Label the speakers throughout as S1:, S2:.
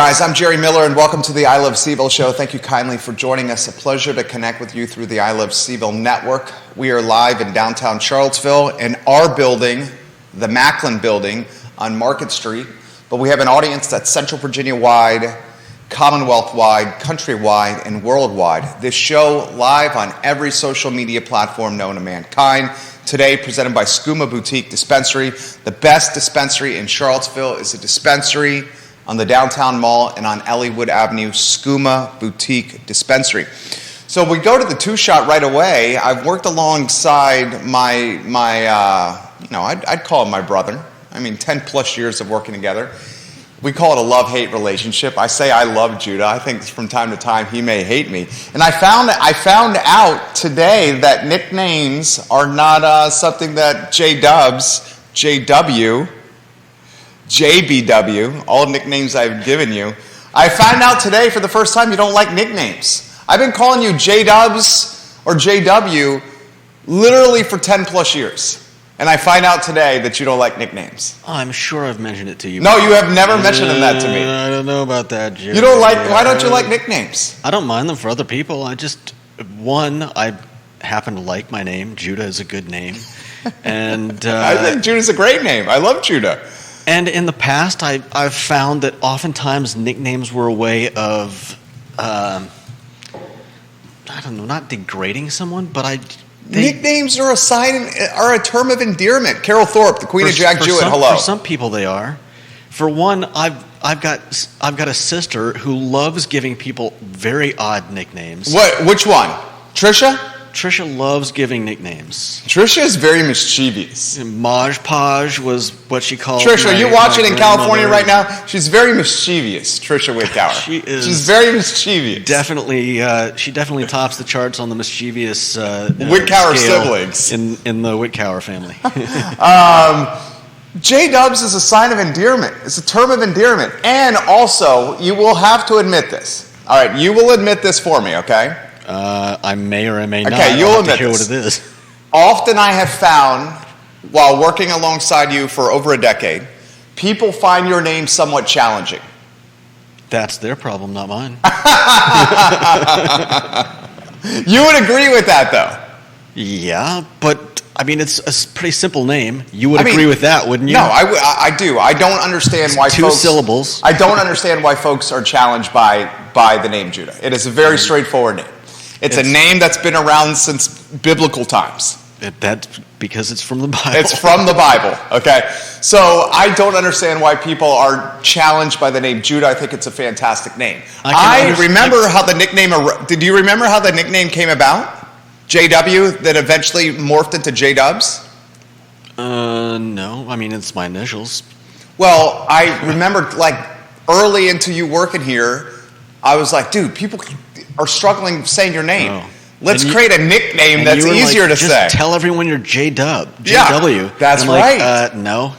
S1: guys, I'm Jerry Miller, and welcome to the I Love CVille Show. Thank you kindly for joining us. A pleasure to connect with you through the I Love CVille Network. We are live in downtown Charlottesville in our building, the Macklin Building on Market Street. But we have an audience that's Central Virginia-wide, Commonwealth-wide, country-wide, and worldwide. This show live on every social media platform known to mankind. Today, presented by Skooma Boutique Dispensary. The best dispensary in Charlottesville is a dispensary on the downtown mall and on Ellwood Avenue, Skooma Boutique Dispensary. So we go to the two-shot right away. I've worked alongside I'd call him my brother. 10 plus years of working together. We call it a love-hate relationship. I say I love Judah. I think from time to time he may hate me. And I found out today that nicknames are not something that JDubs, JW, JBW, all nicknames I've given you. I found out today for the first time you don't like nicknames. I've been calling you JDubs or JW literally for 10 plus years. And I find out today that you don't like nicknames.
S2: Oh, I'm sure I've mentioned it to you.
S1: No, you have never mentioned that to me.
S2: I don't know about that, Jerry.
S1: You don't like, why don't you like nicknames?
S2: I don't mind them for other people. I happen to like my name. Judah is a good name. And
S1: I think Judah's a great name. I love Judah.
S2: And in the past, I've found that oftentimes nicknames were a way of, not degrading someone, but
S1: nicknames are a term of endearment. Carol Thorpe, the Queen of Jack Jewett, hello.
S2: For some people, they are. For one, I've got a sister who loves giving people very odd nicknames.
S1: What? Which one? Trisha?
S2: Trisha loves giving nicknames.
S1: Trisha is very mischievous.
S2: Maj Paj was what she called
S1: Trisha, you watching in California right now? She's very mischievous, Trisha Witkower. She's very mischievous.
S2: Definitely, she definitely tops the charts on the mischievous
S1: Witkower siblings.
S2: In the Witkower family.
S1: JDubs is a sign of endearment. It's a term of endearment. And also, you will have to admit this. All right, you will admit this for me, okay?
S2: I may or I may not.
S1: Okay, you'll admit
S2: hear
S1: this.
S2: What it is.
S1: Often I have found, while working alongside you for over a decade, people find your name somewhat challenging.
S2: That's their problem, not mine.
S1: You would agree with that, though?
S2: Yeah, but it's a pretty simple name. You would agree with that, wouldn't you?
S1: No, I do. I don't understand why
S2: two syllables.
S1: I don't understand why folks are challenged by the name Judah. It is a very straightforward name. It's a name that's been around since biblical times.
S2: That's because it's from the Bible.
S1: It's from the Bible, okay? So I don't understand why people are challenged by the name Judah. I think it's a fantastic name. Remember how the nickname... Did you remember how the nickname came about? JW, that eventually morphed into JDubs?
S2: No. It's my initials.
S1: Well, I remember, early into you working here, I was like, dude, people are struggling saying your name. Oh. Let's create a nickname that's easier to say.
S2: Just tell everyone you're JDub. JW.
S1: Yeah, that's right.
S2: No.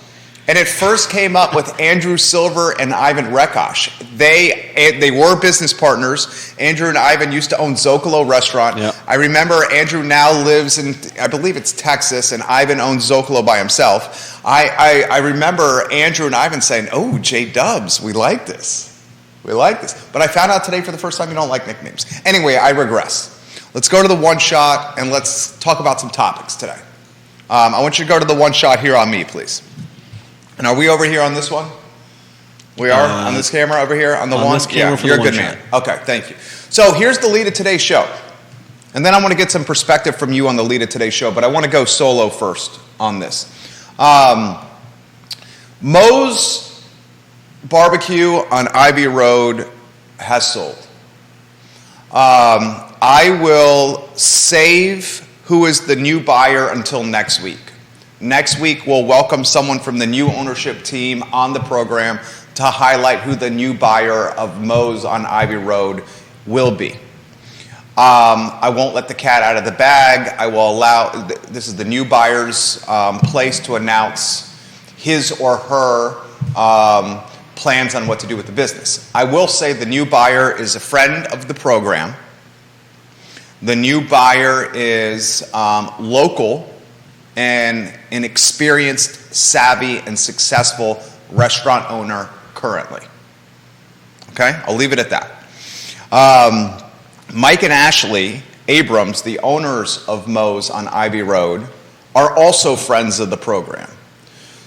S1: And it first came up with Andrew Silver and Ivan Rekosh. They were business partners. Andrew and Ivan used to own Zocalo Restaurant. Yep. I remember Andrew now lives in, I believe it's Texas, and Ivan owns Zocalo by himself. I remember Andrew and Ivan saying, oh, JDubs, we like this. We like this. But I found out today for the first time you don't like nicknames. Anyway, I regress. Let's go to the one shot and let's talk about some topics today. I want you to go to the one shot here on me, please. And are we over here on this one? We are on this camera over here on the one?
S2: Yeah,
S1: you're a good man. Okay, thank you. So here's the lead of today's show. And then I want to get some perspective from you on the lead of today's show, but I want to go solo first on this. Moe's Barbecue on Ivy Road has sold. I will save who is the new buyer until next week. Next week, we'll welcome someone from the new ownership team on the program to highlight who the new buyer of Moe's on Ivy Road will be. I won't let the cat out of the bag. I will allow, this is the new buyer's place to announce his or her plans on what to do with the business. I will say the new buyer is a friend of the program. The new buyer is local and an experienced, savvy, and successful restaurant owner currently. Okay? I'll leave it at that. Mike and Ashleigh Abrams, the owners of Moe's on Ivy Road, are also friends of the program.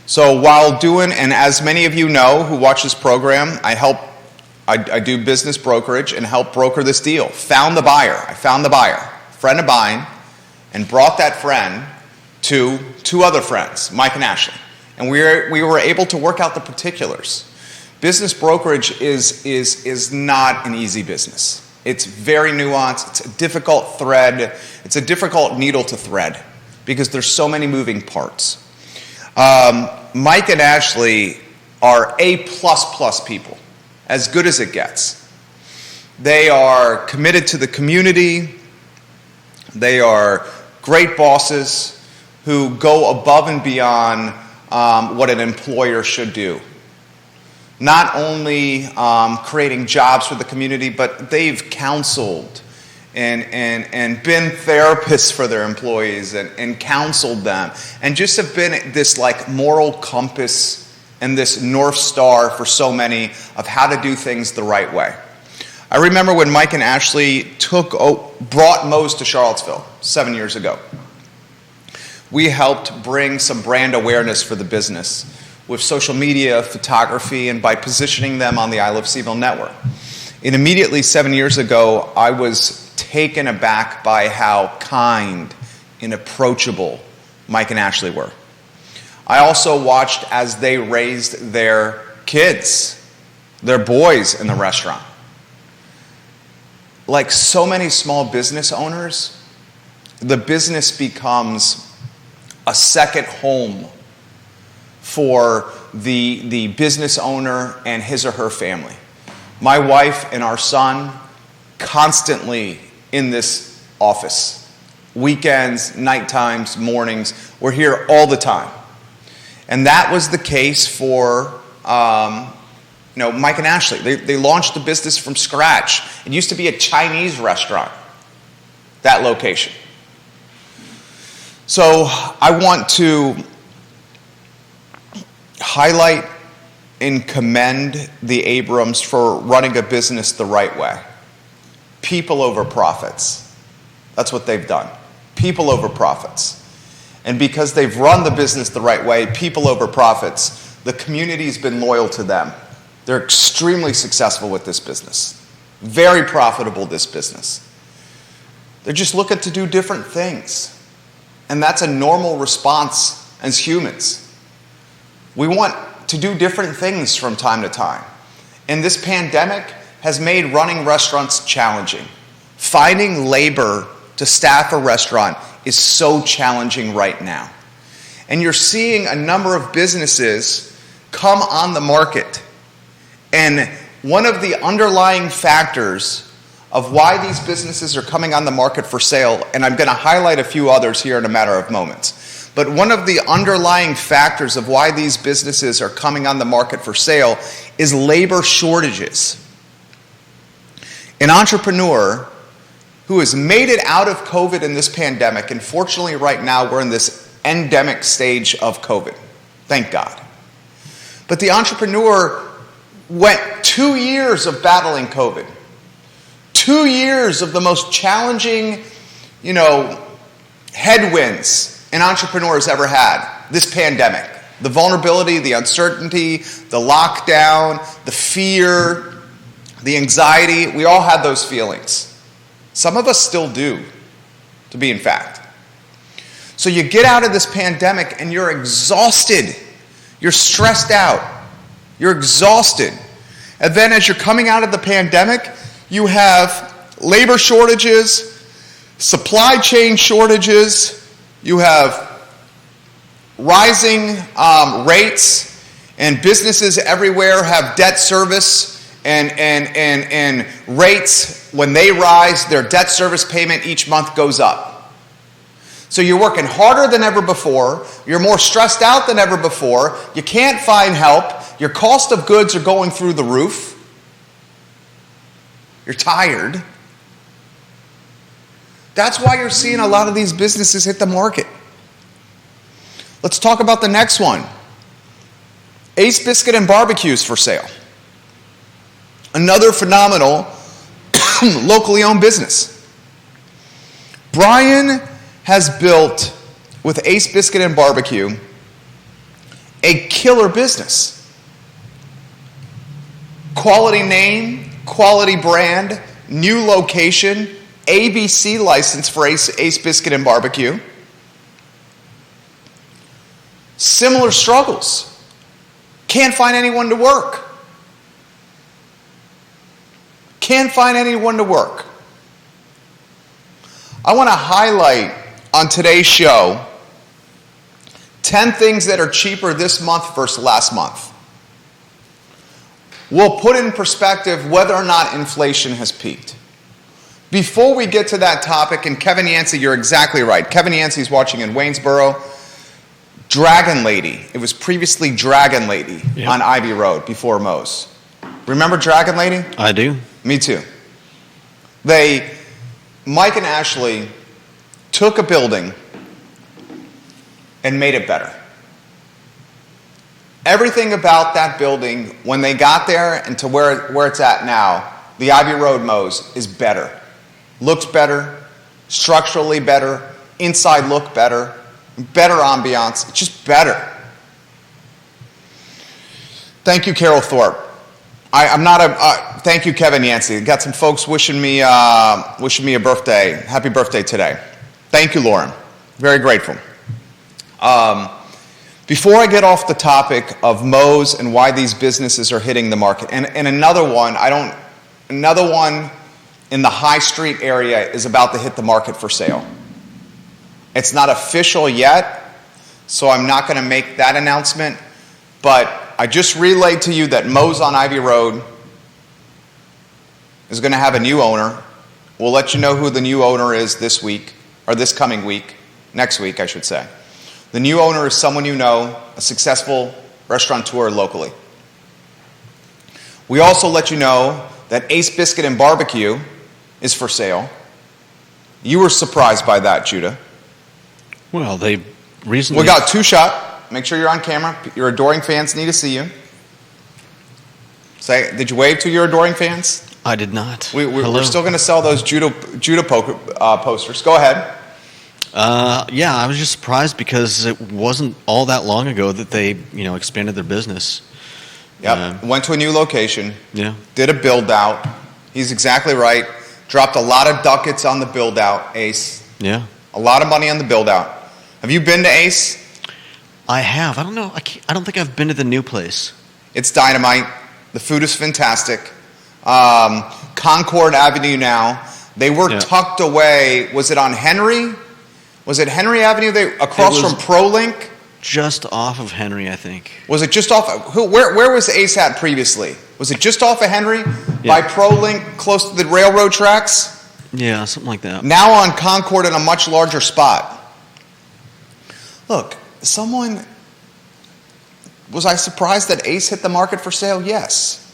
S1: So while doing, and as many of you know who watch this program, I do business brokerage and help broker this deal. Found the buyer. I found the buyer, friend of mine, and brought that friend to two other friends, Mike and Ashleigh. And we were able to work out the particulars. Business brokerage is not an easy business. It's very nuanced. It's a difficult thread. It's a difficult needle to thread because there's so many moving parts. Mike and Ashleigh are A++ people, as good as it gets. They are committed to the community. They are great bosses who go above and beyond what an employer should do. Not only creating jobs for the community, but they've counseled and been therapists for their employees and counseled them and just have been this like moral compass and this North Star for so many of how to do things the right way. I remember when Mike and Ashleigh brought Moe's to Charlottesville 7 years ago. We helped bring some brand awareness for the business with social media, photography, and by positioning them on the I Love CVille Network. And immediately 7 years ago, I was taken aback by how kind and approachable Mike and Ashleigh were. I also watched as they raised their kids, their boys in the restaurant. Like so many small business owners, the business becomes a second home for the business owner and his or her family. My wife and our son constantly in this office. Weekends, night times, mornings. We're here all the time. And that was the case for Mike and Ashleigh. They launched the business from scratch. It used to be a Chinese restaurant, that location. So I want to highlight and commend the Abrams for running a business the right way. People over profits. That's what they've done. People over profits. And because they've run the business the right way, people over profits, the community's been loyal to them. They're extremely successful with this business. Very profitable, this business. They're just looking to do different things. And that's a normal response as humans. We want to do different things from time to time. And this pandemic has made running restaurants challenging. Finding labor to staff a restaurant is so challenging right now. And you're seeing a number of businesses come on the market. And one of the underlying factors of why these businesses are coming on the market for sale, and I'm going to highlight a few others here in a matter of moments, but one of the underlying factors of why these businesses are coming on the market for sale is labor shortages. An entrepreneur who has made it out of COVID in this pandemic, and fortunately right now we're in this endemic stage of COVID, thank God. But the entrepreneur went 2 years of battling COVID. 2 years of the most challenging, headwinds an entrepreneur has ever had. This pandemic. The vulnerability, the uncertainty, the lockdown, the fear, the anxiety. We all had those feelings. Some of us still do, to be in fact. So you get out of this pandemic and you're exhausted. You're stressed out. You're exhausted. And then as you're coming out of the pandemic, you have labor shortages, supply chain shortages, you have rising rates, and businesses everywhere have debt service and rates. When they rise, their debt service payment each month goes up. So you're working harder than ever before, you're more stressed out than ever before, you can't find help, your cost of goods are going through the roof. You're tired. That's why you're seeing a lot of these businesses hit the market. Let's talk about the next one. Ace Biscuit and Barbecues for sale. Another phenomenal locally owned business. Brian has built, with Ace Biscuit and Barbecue, a killer business. Quality name, quality brand, new location, ABC license for Ace Biscuit and Barbecue. Similar struggles. Can't find anyone to work. Can't find anyone to work. I want to highlight on today's show 10 things that are cheaper this month versus last month. We'll put in perspective whether or not inflation has peaked. Before we get to that topic, and Kevin Yancey, you're exactly right. Kevin Yancey's watching in Waynesboro. Dragon Lady. It was previously Dragon Lady on Ivy Road before Moe's. Remember Dragon Lady?
S2: I do.
S1: Me too. Mike and Ashleigh took a building and made it better. Everything about that building, when they got there and to where it's at now, the Ivy Road Moe's is better. Looks better, structurally better, inside look better, better ambiance. It's just better. Thank you, Carol Thorpe. Thank you, Kevin Yancey. Got some folks wishing me a birthday. Happy birthday today. Thank you, Lauren. Very grateful. Before I get off the topic of Moe's and why these businesses are hitting the market, and another one in the High Street area is about to hit the market for sale. It's not official yet, so I'm not going to make that announcement, but I just relayed to you that Moe's on Ivy Road is going to have a new owner. We'll let you know who the new owner is this week, or this coming week, next week, I should say. The new owner is someone you know, a successful restaurateur locally. We also let you know that Ace Biscuit and Barbecue is for sale. You were surprised by that, Judah.
S2: Well, they recently...
S1: We got two shot. Make sure you're on camera. Your adoring fans need to see you. Did you wave to your adoring fans?
S2: I did not.
S1: We're still going to sell those Judah posters. Go ahead.
S2: Yeah, I was just surprised because it wasn't all that long ago that they, expanded their business.
S1: Yep. Went to a new location.
S2: Yeah.
S1: Did a build out. He's exactly right. Dropped a lot of ducats on the build out, Ace.
S2: Yeah.
S1: A lot of money on the build out. Have you been to Ace?
S2: I have. I don't know. I don't think I've been to the new place.
S1: It's dynamite. The food is fantastic. Concord Avenue now. They were tucked away. Was it on Henry? Was it Henry Avenue? Across from ProLink?
S2: Just off of Henry, I think.
S1: Was it just off? Where was Ace at previously? Was it just off of Henry? By ProLink, close to the railroad tracks?
S2: Yeah, something like that.
S1: Now on Concord in a much larger spot. Look, was I surprised that Ace hit the market for sale? Yes.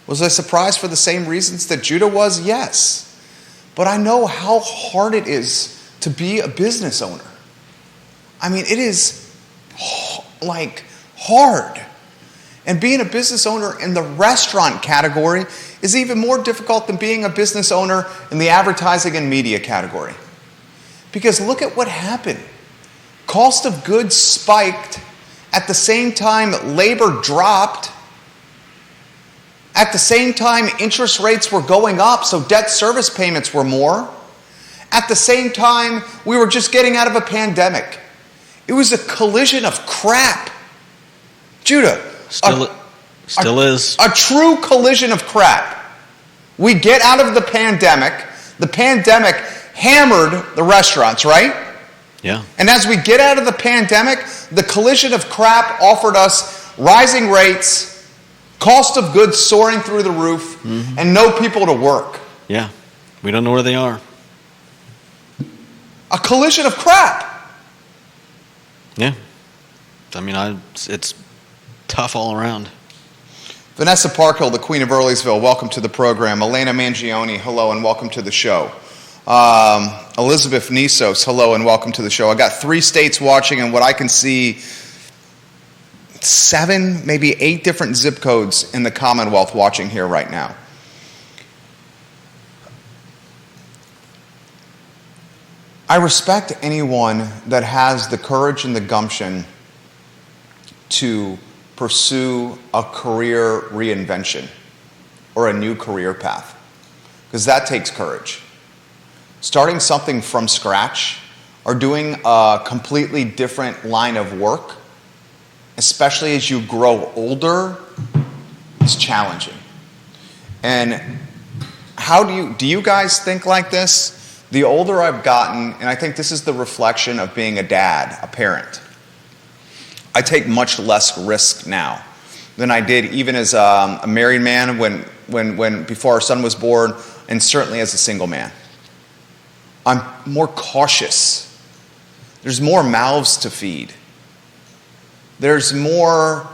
S1: Was I surprised for the same reasons that Judah was? Yes. But I know how hard it is to be a business owner. I mean, it is hard. And being a business owner in the restaurant category is even more difficult than being a business owner in the advertising and media category. Because look at what happened. Cost of goods spiked. At the same time, labor dropped. At the same time, interest rates were going up, so debt service payments were more. At the same time, we were just getting out of a pandemic. It was a collision of crap. Judah.
S2: Still is.
S1: A true collision of crap. We get out of the pandemic. The pandemic hammered the restaurants, right?
S2: Yeah.
S1: And as we get out of the pandemic, the collision of crap offered us rising rates, cost of goods soaring through the roof, and no people to work.
S2: Yeah. We don't know where they are.
S1: A collision of crap.
S2: Yeah. I mean, it's tough all around.
S1: Vanessa Parkhill, the Queen of Earlysville, welcome to the program. Elena Mangione, hello and welcome to the show. Elizabeth Nisos, hello and welcome to the show. I got 3 states watching, and what I can see, 7, maybe 8 different zip codes in the Commonwealth watching here right now. I respect anyone that has the courage and the gumption to pursue a career reinvention or a new career path, because that takes courage. Starting something from scratch or doing a completely different line of work, especially as you grow older, is challenging. And how do you guys think like this? The older I've gotten, and I think this is the reflection of being a dad, a parent, I take much less risk now than I did even as a married man when before our son was born, and certainly as a single man. I'm more cautious. There's more mouths to feed. There's more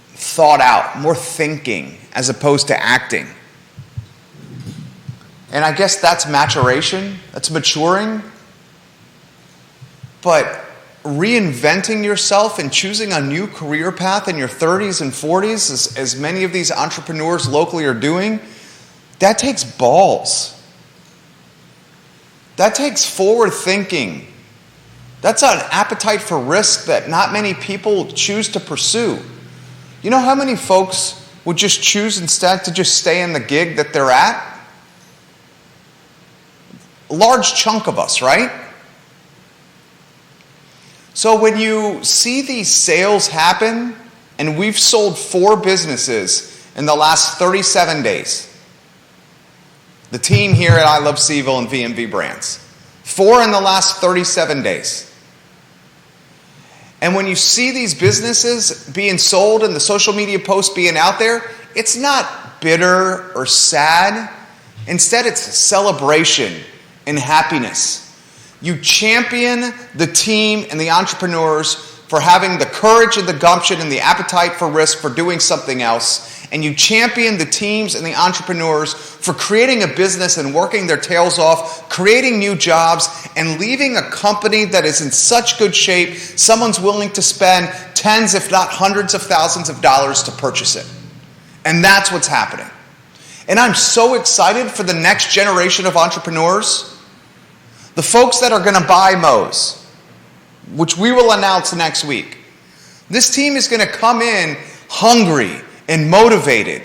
S1: thought out, more thinking as opposed to acting. And I guess that's maturation, that's maturing. But reinventing yourself and choosing a new career path in your 30s and 40s, as many of these entrepreneurs locally are doing, that takes balls. That takes forward thinking. That's an appetite for risk that not many people choose to pursue. You know how many folks would just choose instead to just stay in the gig that they're at? A large chunk of us, right? So when you see these sales happen, and we've sold 4 businesses in the last 37 days. The team here at I Love CVille and VMV Brands. 4 in the last 37 days. And when you see these businesses being sold and the social media posts being out there, it's not bitter or sad. Instead, it's celebration and happiness. You champion the team and the entrepreneurs for having the courage and the gumption and the appetite for risk for doing something else. And you champion the teams and the entrepreneurs for creating a business and working their tails off, creating new jobs, and leaving a company that is in such good shape, someone's willing to spend tens, if not hundreds of thousands of dollars to purchase it. And that's what's happening. And I'm so excited for the next generation of entrepreneurs. The folks that are going to buy Moe's, which we will announce next week. This team is going to come in hungry and motivated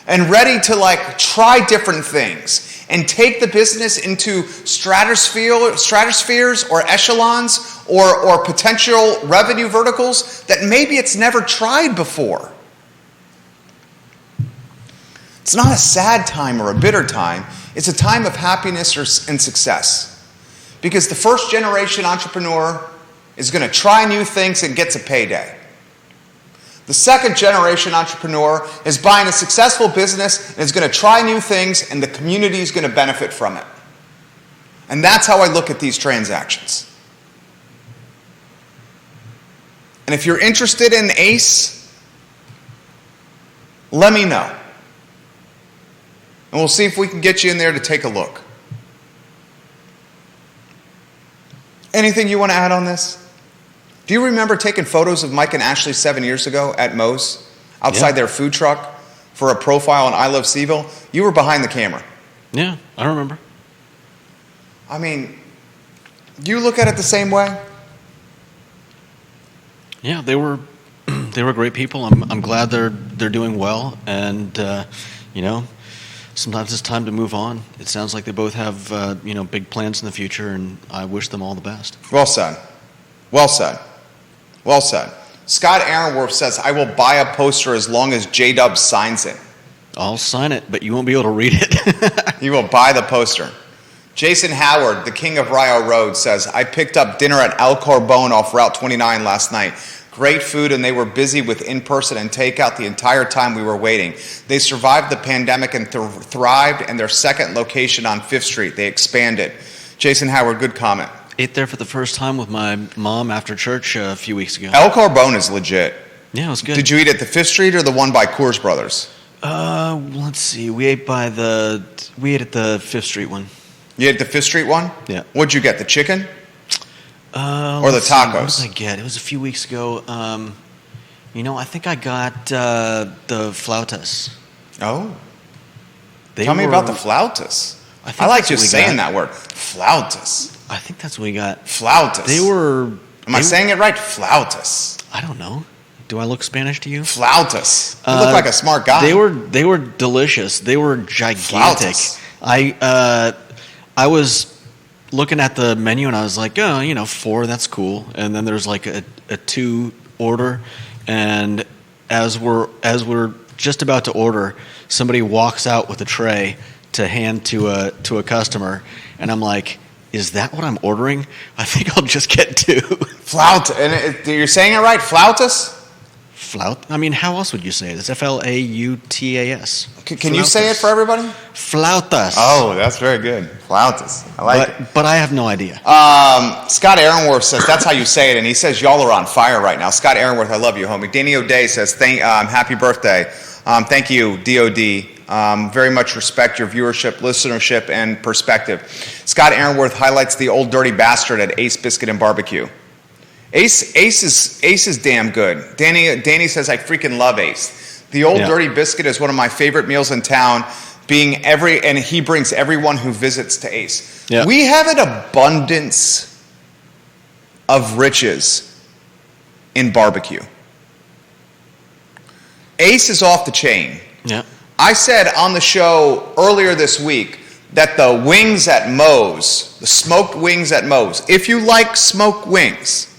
S1: and ready to try different things and take the business into stratospheres or echelons or potential revenue verticals that maybe it's never tried before. It's not a sad time or a bitter time. It's a time of happiness and success. Because the first generation entrepreneur is going to try new things and gets a payday. The second generation entrepreneur is buying a successful business and is going to try new things, and the community is going to benefit from it. And that's how I look at these transactions. And if you're interested in ACE, let me know. And we'll see if we can get you in there to take a look. Anything you want to add on this? Do you remember taking photos of Mike and Ashleigh 7 years ago at Moe's outside their food truck for a profile on I Love CVille? You were behind the camera.
S2: Yeah, I remember.
S1: I mean, do you look at it the same way?
S2: Yeah, they were great people. I'm glad they're doing well, and sometimes it's time to move on. It sounds like they both have big plans in the future, and I wish them all the best.
S1: Well said. Well said. Well said. Scott Aaronworth says, I will buy a poster as long as JDubs signs it.
S2: I'll sign it, but you won't be able to read it.
S1: You will buy the poster. Jason Howard, the king of Rio Road, says, I picked up dinner at El Corbone off Route 29 last night. Great food, and they were busy with in-person and takeout the entire time we were waiting. They survived the pandemic and thrived, and their second location on 5th Street. They expanded. Jason Howard, good comment.
S2: Ate there for the first time with my mom after church a few weeks ago.
S1: El Corbone is legit.
S2: Yeah, it was good.
S1: Did you eat at the 5th Street or the one by Coors Brothers?
S2: Let's see. We ate at the 5th Street one.
S1: You ate the 5th Street one?
S2: Yeah.
S1: What'd you get, the chicken? Or the tacos?
S2: What did I get? It was a few weeks ago. I think I got the flautas.
S1: Oh. Tell me about the flautas. I like just saying that word. Flautas.
S2: I think that's what we got.
S1: Flautas.
S2: They were...
S1: Am I saying it right? Flautas.
S2: I don't know. Do I look Spanish to you?
S1: Flautas. You look like a smart guy.
S2: They were delicious. They were gigantic.
S1: Flautas.
S2: I was looking at the menu and I was like, oh, 4, that's cool. And then there's like a 2 order, and as we're just about to order, somebody walks out with a tray to hand to a customer, and I'm like, is that what I'm ordering? I think I'll just get 2.
S1: Flauta. And you're saying it right? Flautas?
S2: Flout? I mean, how else would you say it? It's Flautas.
S1: Can you say it for everybody?
S2: Flautas.
S1: Oh, that's very good. Flautas. I like it.
S2: But I have no idea.
S1: Scott Aaronworth says, that's how you say it, and he says, y'all are on fire right now. Scott Aaronworth, I love you, homie. Danny O'Day says, happy birthday. Thank you, DOD. Very much respect your viewership, listenership, and perspective. Scott Aaronworth highlights the old dirty bastard at Ace Biscuit and Barbecue. Ace is damn good. Danny says, I freaking love Ace. The old dirty biscuit is one of my favorite meals in town, and he brings everyone who visits to Ace. Yeah. We have an abundance of riches in barbecue. Ace is off the chain. Yeah. I said on the show earlier this week that the wings at Moe's, the smoked wings at Moe's, if you like smoked wings,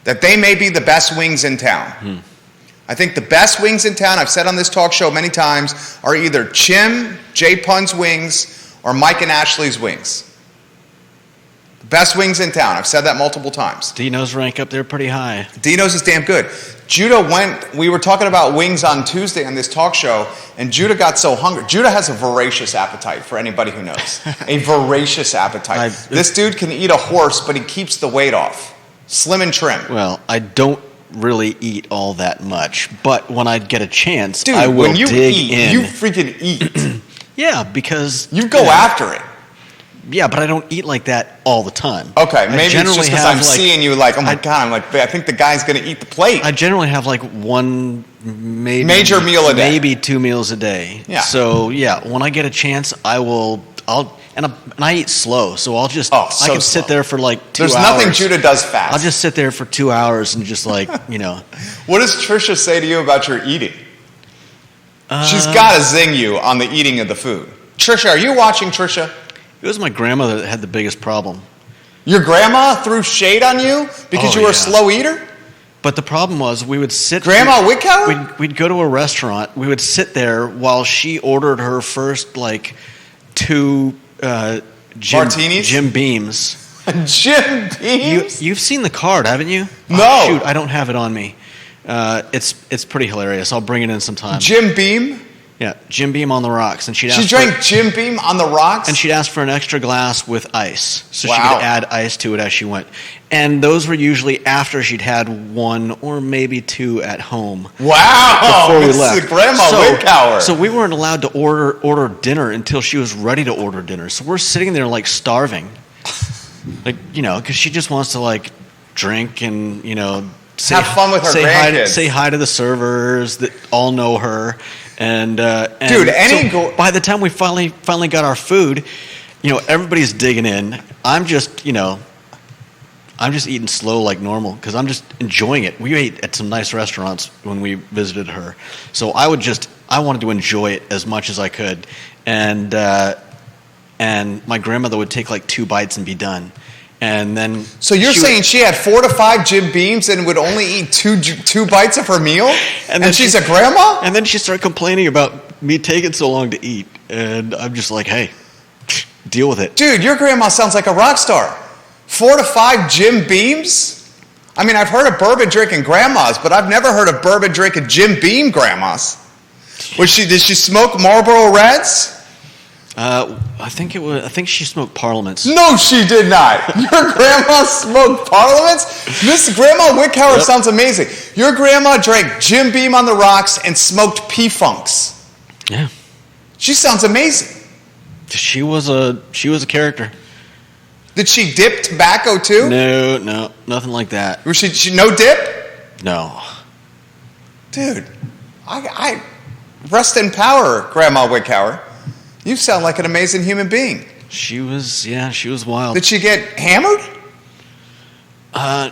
S1: that they may be the best wings in town. I think the best wings in town, I've said on this talk show many times, are either Chim, Jay Pun's wings, or Mike and Ashleigh's wings. The best wings in town. I've said that multiple times.
S2: Dino's rank up there pretty high.
S1: Dino's is damn good. We were talking about wings on Tuesday on this talk show, and Judah got so hungry. Judah has a voracious appetite, for anybody who knows. A voracious appetite. This dude can eat a horse, but he keeps the weight off. Slim and trim.
S2: Well, I don't really eat all that much, but when I get a chance,
S1: dude,
S2: I will
S1: when you
S2: dig
S1: eat,
S2: in.
S1: You freaking eat.
S2: Yeah, because...
S1: You go after it.
S2: Yeah, but I don't eat like that all the time.
S1: Okay, maybe it's just because I'm seeing you like, oh my God, I'm like, I think the guy's going to eat the plate.
S2: I generally have like one
S1: major meal a day.
S2: Maybe 2 meals a day. Yeah. So, yeah, when I get a chance, and I eat slow, so I'll just, I can sit there for like 2 hours.
S1: There's nothing Judah does fast.
S2: I'll just sit there for 2 hours and just like,
S1: What does Trisha say to you about your eating? She's got to zing you on the eating of the food. Trisha, are you watching, Trisha?
S2: It was my grandmother that had the biggest problem.
S1: Your grandma threw shade on you because you were a slow eater?
S2: But the problem was we would sit...
S1: Grandma Witkower?
S2: We'd go to a restaurant. We would sit there while she ordered her first, 2...
S1: martinis?
S2: Jim Beams.
S1: Jim Beams?
S2: You've seen the card, haven't you?
S1: No.
S2: Oh, shoot, I don't have it on me. It's pretty hilarious. I'll bring it in sometime.
S1: Jim Beam?
S2: Yeah, Jim Beam on the rocks. And she
S1: drank Jim Beam on the rocks?
S2: And she'd ask for an extra glass with ice. So she could add ice to it as she went. And those were usually after she'd had 1 or maybe 2 at home.
S1: Wow!
S2: Before we left.
S1: Is Grandma Witkower.
S2: So we weren't allowed to order dinner until she was ready to order dinner. So we're sitting there starving. Because she just wants to drink and,
S1: have fun with her grandkids.
S2: Say hi to the servers that all know her. And
S1: dude,
S2: by the time we finally got our food, everybody's digging in. I'm just eating slow like normal because I'm just enjoying it. We ate at some nice restaurants when we visited her, so I wanted to enjoy it as much as I could, and my grandmother would take 2 bites and be done. And then
S1: so you're saying she had 4 to 5 Jim Beams and would only eat two bites of her meal? And she's a grandma?
S2: And then she started complaining about me taking so long to eat. And I'm just like, hey, deal with it.
S1: Dude, your grandma sounds like a rock star. 4 to 5 Jim Beams? I mean, I've heard of bourbon drinking grandmas, but I've never heard of bourbon drinking Jim Beam grandmas. Did she smoke Marlboro Reds?
S2: I think she smoked Parliaments.
S1: No, she did not. Your grandma smoked Parliaments? Miss Grandma Witkower sounds amazing. Your grandma drank Jim Beam on the rocks and smoked P-Funks.
S2: Yeah.
S1: She sounds amazing.
S2: She was a character.
S1: Did she dip tobacco too?
S2: No, nothing like that.
S1: Was she no dip?
S2: No.
S1: Dude, I rest in power, Grandma Witkower. You sound like an amazing human being.
S2: She was wild.
S1: Did she get hammered?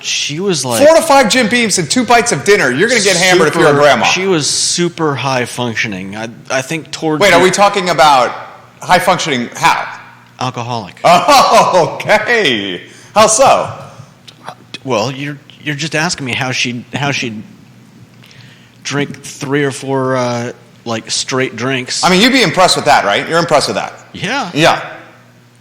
S2: She was like
S1: 4 to 5 Jim Beams and 2 bites of dinner. You're going to get hammered if you're a grandma.
S2: She was super high functioning. I think towards.
S1: Wait, are we talking about high functioning? How?
S2: Alcoholic.
S1: Oh, okay. How so?
S2: Well, you're just asking me how she'd drink 3 or 4 like straight drinks.
S1: I mean, you'd be impressed with that, right? You're impressed with that.
S2: Yeah.
S1: Yeah.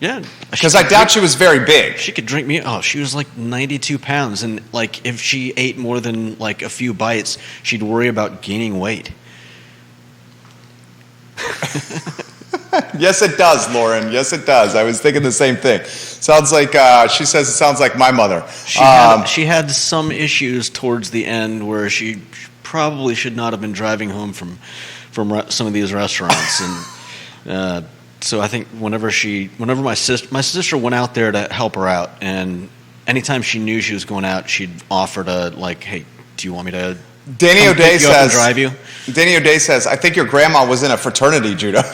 S2: Yeah.
S1: Because I doubt she was very big.
S2: She could drink me. Oh, she was like 92 pounds, and like if she ate more than like a few bites, she'd worry about gaining weight.
S1: Yes, it does, Lauren. Yes, it does. I was thinking the same thing. Sounds like she says it sounds like my mother.
S2: She had some issues towards the end where she probably should not have been driving home from some of these restaurants, and so I think whenever my sister went out there to help her out, and anytime she knew she was going out, she'd offer to like, hey, do you want me to
S1: Danny O'Day says,
S2: drive you?
S1: Danny O'Day says, I think your grandma was in a fraternity, Judah.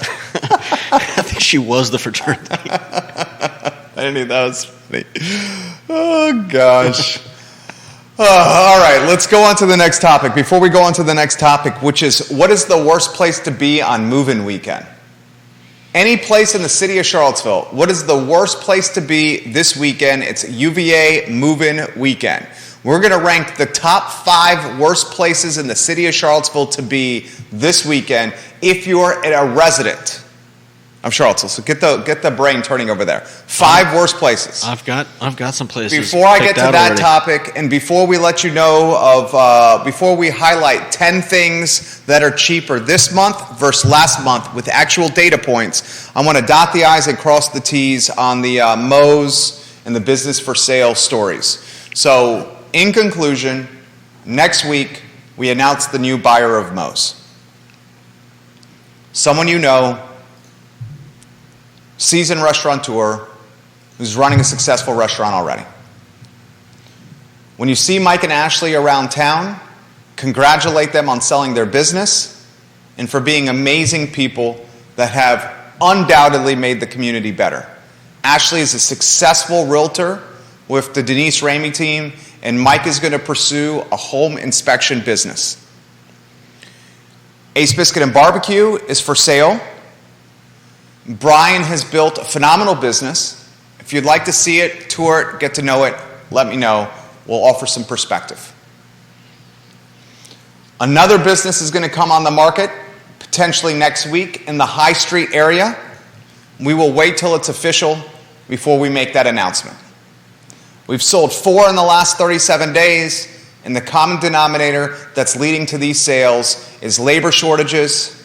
S2: I think she was the fraternity.
S1: I knew that was funny. Oh, gosh. All right, let's go on to the next topic. Before we go on to the next topic, which is, what is the worst place to be on move-in weekend? Any place in the city of Charlottesville, what is the worst place to be this weekend? It's UVA move-in weekend. We're going to rank the top 5 worst places in the city of Charlottesville to be this weekend if you're a resident of Charlottesville. So get the brain turning over there. 5 worst places.
S2: I've got some places.
S1: Before I get to that topic, and before we let you know of, before we highlight 10 things that are cheaper this month versus last month with actual data points, I want to dot the I's and cross the T's on the Mo's and the business for sale stories. So, in conclusion, next week we announce the new buyer of Mo's. Someone you know, seasoned restaurateur who's running a successful restaurant already. When you see Mike and Ashleigh around town, congratulate them on selling their business and for being amazing people that have undoubtedly made the community better. Ashleigh is a successful realtor with the Denise Ramey team, and Mike is going to pursue a home inspection business. Ace Biscuit and Barbecue is for sale. Brian has built a phenomenal business. If you'd like to see it, tour it, get to know it, let me know. We'll offer some perspective. Another business is going to come on the market, potentially next week in the High Street area. We will wait till it's official before we make that announcement. We've sold 4 in the last 37 days, and the common denominator that's leading to these sales is labor shortages,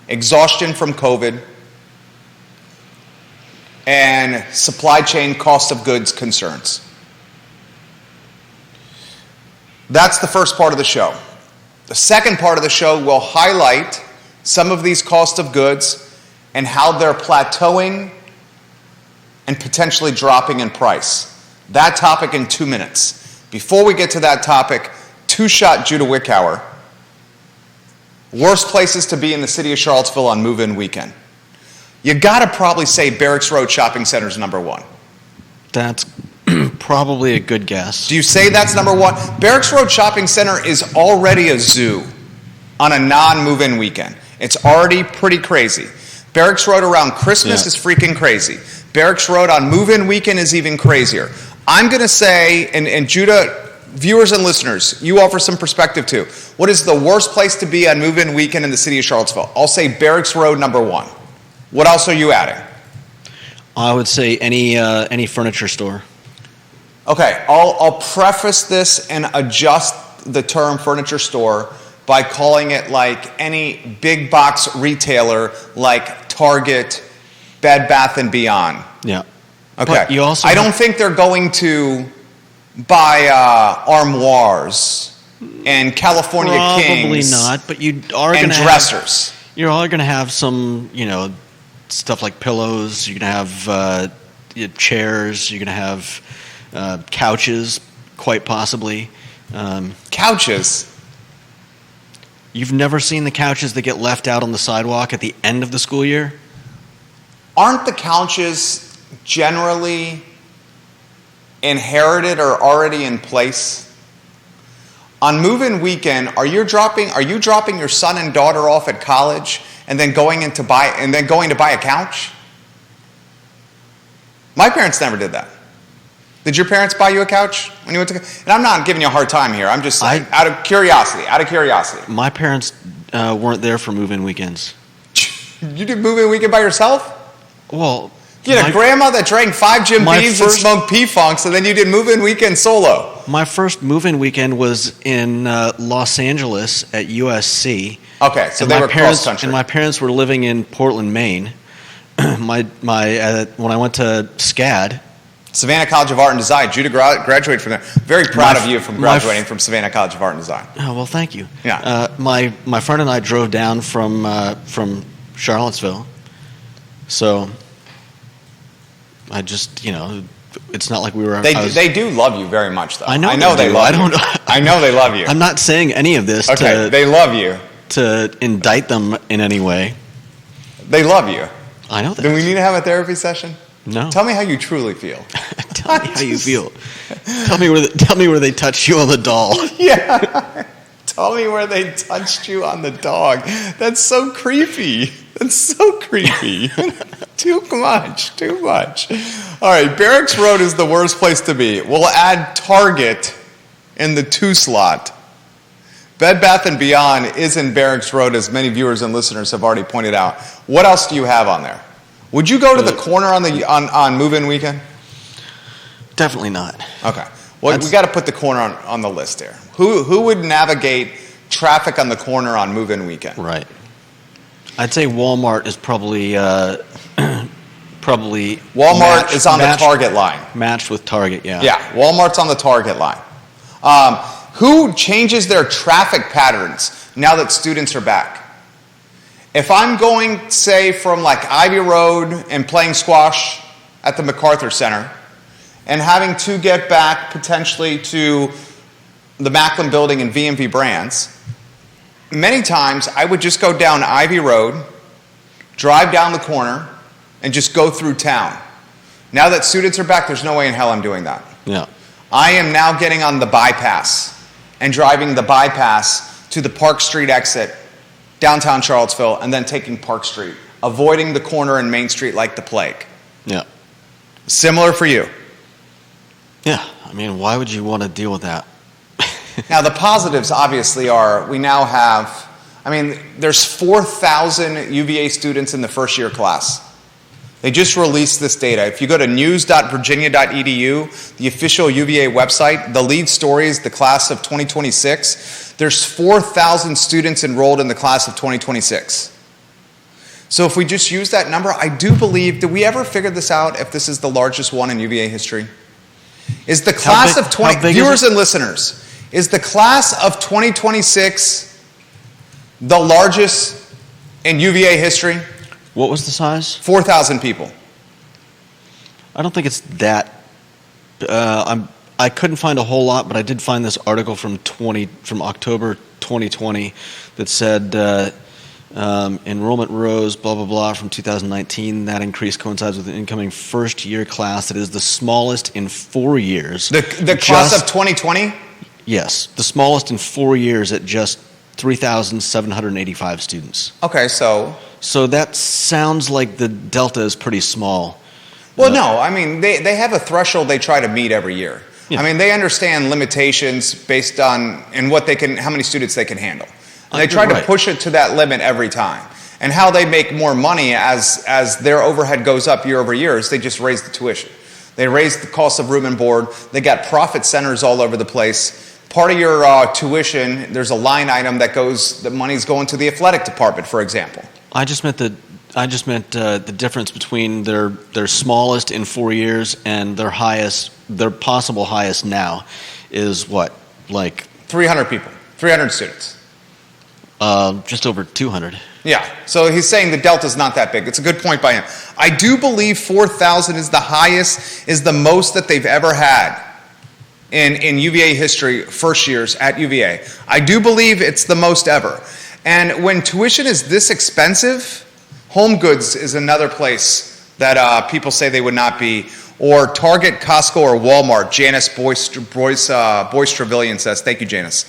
S1: exhaustion from COVID, and supply chain cost of goods concerns. That's the first part of the show. The second part of the show will highlight some of these cost of goods and how they're plateauing and potentially dropping in price. That topic in 2 minutes. Before we get to that topic, two-shot Judah Witkower. Worst places to be in the city of Charlottesville on move-in weekend. You gotta probably say Barracks Road Shopping Center is number 1.
S2: That's probably a good guess.
S1: Do you say that's number 1? Barracks Road Shopping Center is already a zoo on a non-move-in weekend. It's already pretty crazy. Barracks Road around Christmas is freaking crazy. Barracks Road on move-in weekend is even crazier. I'm going to say, and Judah, viewers and listeners, you offer some perspective too. What is the worst place to be on move-in weekend in the city of Charlottesville? I'll say Barracks Road number 1. What else are you adding?
S2: I would say any furniture store.
S1: Okay, I'll preface this and adjust the term furniture store by calling it like any big box retailer like Target, Bed Bath & Beyond.
S2: Yeah.
S1: Okay.
S2: But you also
S1: I don't think they're going to buy armoires and California Kings.
S2: Probably not, but you are going
S1: and
S2: to
S1: dressers.
S2: You're all going to have some, stuff like pillows. You're going to have chairs. You're going to have couches, quite possibly.
S1: Couches?
S2: You've never seen the couches that get left out on the sidewalk at the end of the school year?
S1: aren't the couches generally inherited or already in place? On move-in weekend, are you dropping your son and daughter off at college and then going to buy a couch? My parents never did that. Did your parents buy you a couch when you went to? And I'm not giving you a hard time here. I'm just saying, out of curiosity.
S2: My parents weren't there for move-in weekends.
S1: You did move-in weekend by yourself?
S2: Well,
S1: you had a grandma that drank 5 Jim Beams and smoked P-Funks, and then you did move-in weekend solo.
S2: My first move-in weekend was in Los Angeles at USC.
S1: Okay, so they were cross-country.
S2: And my parents were living in Portland, Maine. When I went to SCAD.
S1: Savannah College of Art and Design. Judah graduated from there. Very proud of you from graduating from Savannah College of Art and Design.
S2: Oh, well, thank you.
S1: Yeah.
S2: My friend and I drove down from Charlottesville. So I just, it's not like we were...
S1: They do love you very much, though.
S2: I know they love you.
S1: I know they love you.
S2: I'm not saying any of this
S1: they love you.
S2: To indict them in any way.
S1: They love you.
S2: I know that.
S1: Do we need to have a therapy session?
S2: No.
S1: Tell me how you truly feel.
S2: Tell me how you feel. Tell me where they touched you on the doll.
S1: Yeah. Tell me where they touched you on the dog. That's so creepy. Too much. All right, Barracks Road is the worst place to be. We'll add Target in the 2 slot. Bed Bath & Beyond is in Barracks Road, as many viewers and listeners have already pointed out. What else do you have on there? Would you go to the corner on move-in weekend?
S2: Definitely not.
S1: Okay. Well, we got to put the corner on the list here. Who would navigate traffic on the corner on move-in weekend?
S2: Right. I'd say Walmart is probably
S1: Walmart is on the Target line.
S2: Matched with Target, yeah.
S1: Yeah, Walmart's on the Target line. Who changes their traffic patterns now that students are back? If I'm going, say, from like Ivy Road and playing squash at the MacArthur Center and having to get back potentially to the Macklin Building and VMV Brands, many times I would just go down Ivy Road, drive down the corner, and just go through town. Now that students are back, there's no way in hell I'm doing that.
S2: Yeah.
S1: I am now getting on the bypass and driving the bypass to the Park Street exit, downtown Charlottesville, and then taking Park Street, avoiding the corner and Main Street like the plague.
S2: Yeah.
S1: Similar for you.
S2: Yeah. I mean, why would you want to deal with that?
S1: Now, the positives obviously are we now have, there's 4,000 UVA students in the first year class. They just released this data. If you go to news.virginia.edu, the official UVA website, the lead story is the class of 2026. There's 4,000 students enrolled in the class of 2026. So if we just use that number, I do believe, did we ever figure this out if this is the largest one in UVA history? Is the class of 20, viewers and listeners, is the class of 2026 the largest in UVA history?
S2: What was the size?
S1: 4,000 people.
S2: I don't think it's that. I couldn't find a whole lot, but I did find this article from October 2020 that said enrollment rose, blah, blah, blah, from 2019. That increase coincides with an incoming first-year class that is the smallest in 4 years.
S1: The class of 2020?
S2: Yes, the smallest in 4 years at just 3,785 students.
S1: Okay, so
S2: that sounds like the delta is pretty small.
S1: Well, no, they have a threshold they try to meet every year.
S2: Yeah.
S1: They understand limitations based on how many students they can handle. And they try to push it to that limit every time. And how they make more money as their overhead goes up year over year is they just raise the tuition. They raise the cost of room and board. They got profit centers all over the place. Part of your tuition, there's a line item the money's going to the athletic department, for example.
S2: I just meant the difference between their smallest in 4 years and their possible highest now is what, like
S1: 300 people, 300 students.
S2: Just over 200.
S1: Yeah, so he's saying the delta's not that big. It's a good point by him. I do believe 4,000 is the highest, is the most that they've ever had in UVA history, first years at UVA. I do believe it's the most ever. And when tuition is this expensive, Home Goods is another place that people say they would not be. Or Target, Costco, or Walmart. Janice Boyce Trevelyan says, thank you, Janice.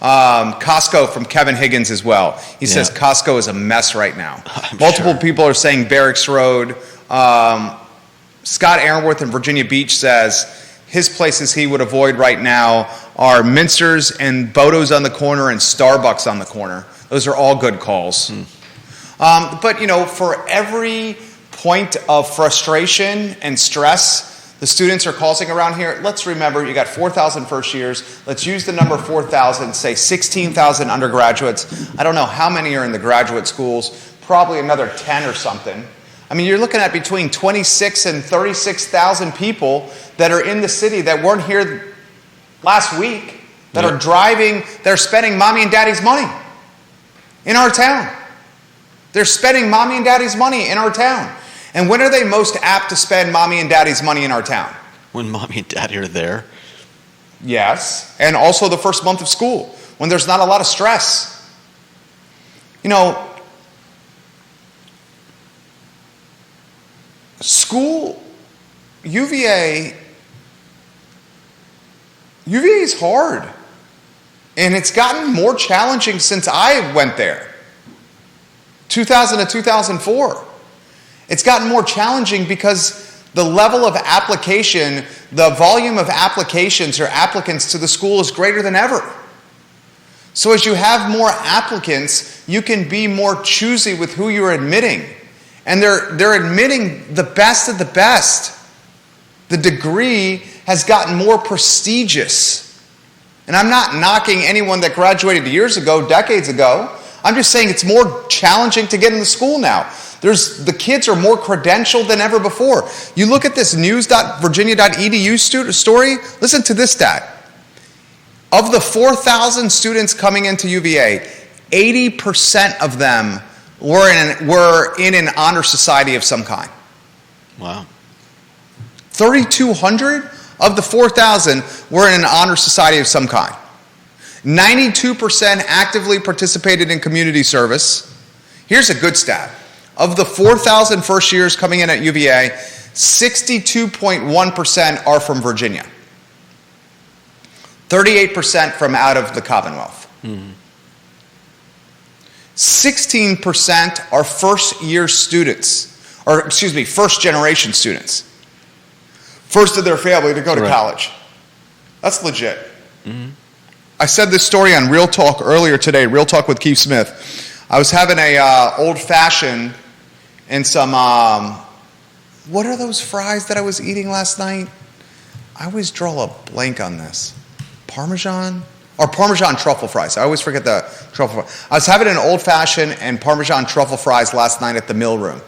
S1: Costco from Kevin Higgins as well. He says Costco is a mess right now. Multiple people are saying Barracks Road. Scott Aaronworth in Virginia Beach says his places he would avoid right now are Minster's and Bodo's on the corner and Starbucks on the corner. Those are all good calls. But, for every point of frustration and stress the students are causing around here, let's remember you got 4,000 first years. Let's use the number 4,000, say 16,000 undergraduates. I don't know how many are in the graduate schools, probably another 10 or something. I mean, you're looking at between 26 and 36,000 people that are in the city that weren't here last week, that are driving, that are spending mommy and daddy's money in our town. They're spending mommy and daddy's money in our town. And when are they most apt to spend mommy and daddy's money in our town?
S2: When mommy and daddy are there.
S1: Yes. And also the first month of school, when there's not a lot of stress. School, UVA is hard. And it's gotten more challenging since I went there. 2000 to 2004. It's gotten more challenging because the level of application, the volume of applications or applicants to the school is greater than ever. So as you have more applicants, you can be more choosy with who you're admitting. And they're admitting the best of the best. The degree has gotten more prestigious. And I'm not knocking anyone that graduated years ago, decades ago. I'm just saying it's more challenging to get into school now. The kids are more credentialed than ever before. You look at this news.virginia.edu story, listen to this stat. Of the 4,000 students coming into UVA, 80% of them were in an honor society of some kind.
S2: Wow.
S1: 3,200 of the 4,000 were in an honor society of some kind. 92% actively participated in community service. Here's a good stat. Of the 4,000 first years coming in at UVA, 62.1% are from Virginia. 38% from out of the Commonwealth. 16% are first-year students, first-generation students. First of their family to go to college. That's legit. I said this story on Real Talk earlier today, Real Talk with Keith Smith. I was having a old-fashioned and some, what are those fries that I was eating last night? I always draw a blank on this. Parmesan truffle fries. I always forget the truffle fries. I was having an old-fashioned and Parmesan truffle fries last night at the Mill Room.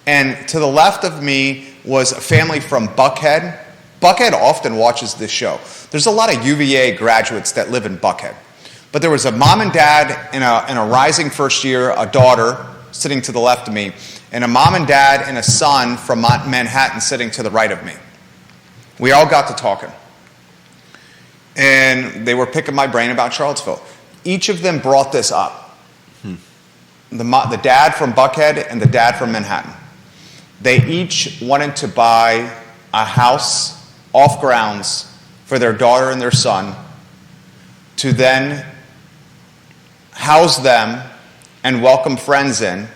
S1: And to the left of me was a family from Buckhead. Buckhead often watches this show. There's a lot of UVA graduates that live in Buckhead. But there was a mom and dad and a rising first year, a daughter sitting to the left of me, and a mom and dad and a son from Manhattan sitting to the right of me. We all got to talking. And they were picking my brain about Charlottesville. Each of them brought this up. The dad from Buckhead and the dad from Manhattan. They each wanted to buy a house off grounds for their daughter and their son to then house them and welcome friends in.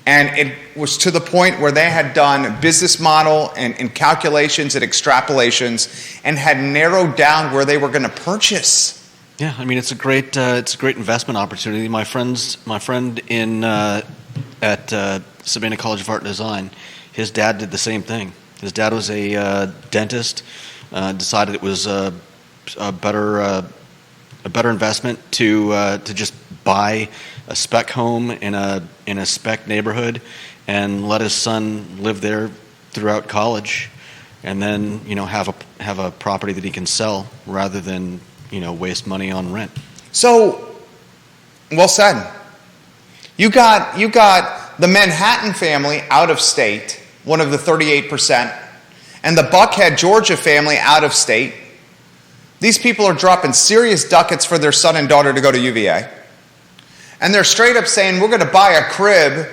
S1: And it was to the point where they had done business model and calculations and extrapolations and had narrowed down where they were going to purchase.
S2: Yeah, I mean it's a great investment opportunity. My friend at Savannah College of Art and Design, his dad did the same thing. His dad was a dentist. Decided it was a better investment to just buy a spec home in a spec neighborhood and let his son live there throughout college, and then have a property that he can sell rather than waste money on rent.
S1: So, well said. You got the Manhattan family out of state, one of the 38%, and the Buckhead, Georgia family out of state. These people are dropping serious ducats for their son and daughter to go to UVA. And they're straight up saying, we're going to buy a crib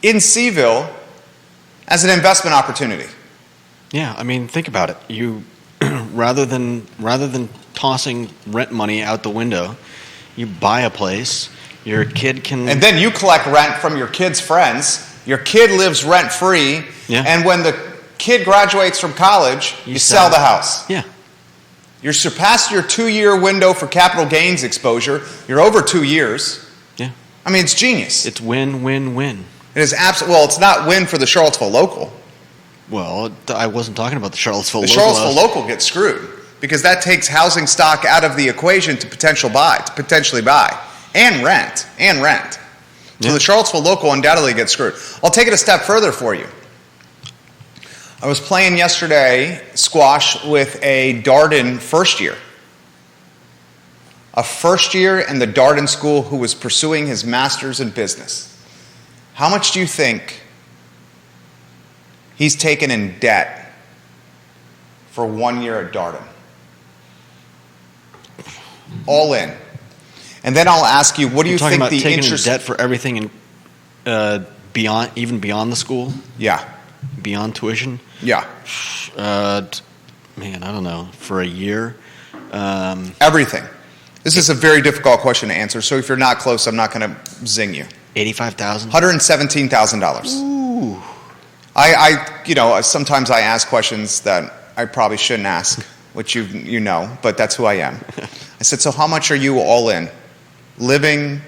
S1: in CVille as an investment opportunity.
S2: Yeah, I mean, think about it. You rather than tossing rent money out the window, you buy a place. Your kid can,
S1: and then you collect rent from your kid's friends. Your kid lives rent free,
S2: Yeah.
S1: and when the kid graduates from college, you sell the house.
S2: Yeah.
S1: You're surpassed your 2-year window for capital gains exposure. You're over 2 years.
S2: Yeah.
S1: I mean, it's genius.
S2: It's win, win, win.
S1: It is absolutely, well, it's not win for the Charlottesville local.
S2: Well, I wasn't talking about the Charlottesville
S1: The
S2: local.
S1: Charlottesville local gets screwed because that takes housing stock out of the equation to potentially buy, and rent. So
S2: Yeah.
S1: the Charlottesville local undoubtedly gets screwed. I'll take it a step further for you. I was playing yesterday squash with a Darden first year. A first year in the Darden school who was pursuing his master's in business. How much do you think he's taken in debt for 1 year at Darden? All in. And then I'll ask you, what do you
S2: talking
S1: think
S2: about
S1: the
S2: taking
S1: interest?
S2: debt for everything and beyond, even beyond the school,
S1: Yeah,
S2: beyond tuition?
S1: yeah.
S2: Man, I don't know. For a year,
S1: Everything. This is a very difficult question to answer, so if you're not close, I'm not going to zing you.
S2: $85,000.
S1: $117,000.
S2: Ooh.
S1: Sometimes I ask questions that I probably shouldn't ask, which you know, but that's who I am. I said, so how much are you all in? Living,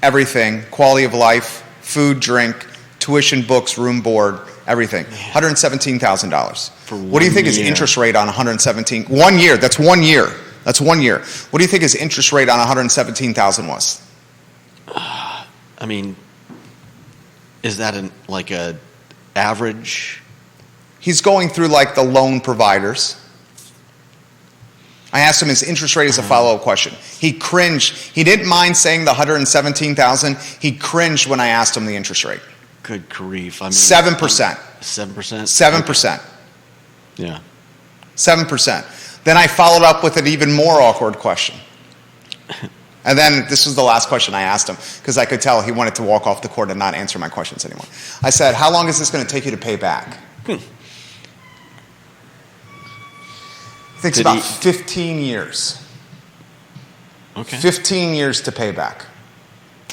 S1: everything, quality of life, food, drink, tuition, books, room, board, everything. $117,000.
S2: For
S1: What do you think
S2: 1
S1: is
S2: year.
S1: interest rate on 117? 1 year. That's 1 year. That's 1 year. What do you think his interest rate on 117,000 was?
S2: I mean, is that like a average?
S1: He's going through like the loan providers. I asked him his interest rate as a follow-up question. He cringed. He didn't mind saying the 117,000. He cringed when I asked him the interest rate.
S2: Good grief! I mean,
S1: 7%.
S2: 7%.
S1: 7%.
S2: Yeah.
S1: 7%. Then I followed up with an even more awkward question. And then this was the last question I asked him because I could tell he wanted to walk off the court and not answer my questions anymore. I said, how long is this going to take you to pay back? He thinks about 15 years.
S2: Okay.
S1: 15 years to pay back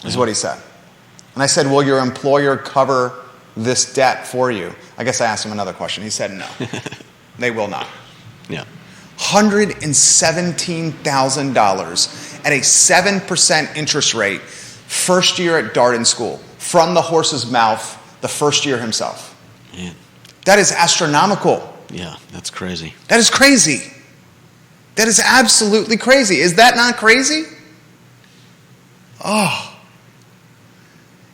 S1: is what he said. And I said, will your employer cover this debt for you? I guess I asked him another question. He said no. They will not.
S2: Yeah.
S1: $117,000 at a 7% interest rate, first year at Darden School, from the horse's mouth, the first year himself.
S2: Man.
S1: That is astronomical.
S2: Yeah, that's crazy.
S1: That is crazy. That is absolutely crazy. Is that not crazy? Oh.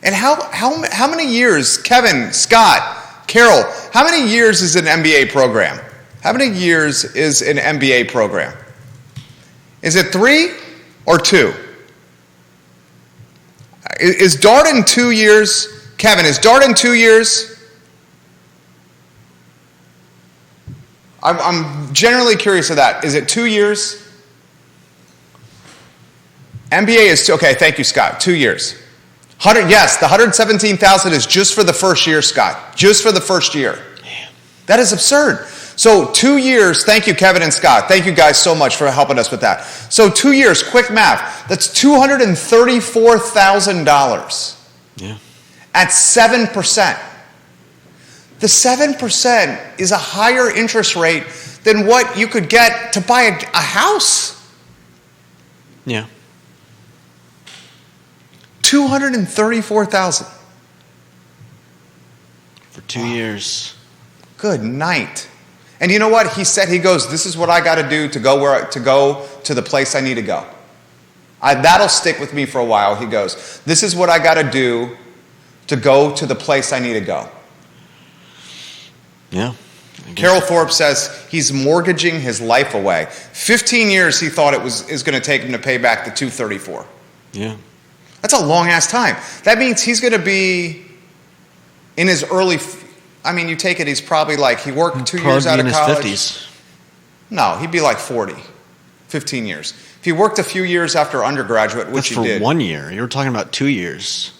S1: And how many years, Kevin, Scott, Carol, how many years is an MBA program? How many years is an MBA program? Is it 3 or 2? Is Darden 2 years? Kevin, is Darden 2 years? I'm generally curious of that. Is it 2 years? MBA is 2. Okay, thank you, Scott. 2 years. Yes, the 117,000 is just for the first year, Scott. Just for the first year. That is absurd. So 2 years, thank you, Kevin and Scott. Thank you guys so much for helping us with that. So 2 years, quick math. That's $234,000
S2: Yeah.
S1: at 7%. The 7% is a higher interest rate than what you could get to buy a house.
S2: Yeah.
S1: $234,000
S2: For 2 years.
S1: Good night. And you know what? He said, he goes, this is what I got to do to go to the place I need to go. That'll stick with me for a while. He goes, this is what I got to do to go to the place I need to go.
S2: Yeah.
S1: Carol Thorpe says he's mortgaging his life away. 15 years he thought is going to take him to pay back the $234,000.
S2: Yeah.
S1: That's a long ass time. That means he's going to be in his you take it, he's probably like, he worked 2 years out of college.
S2: In his 50s.
S1: No, he'd be like 40, 15 years. If he worked a few years after undergraduate, which
S2: That's
S1: he did.
S2: for 1 year. You were talking about 2 years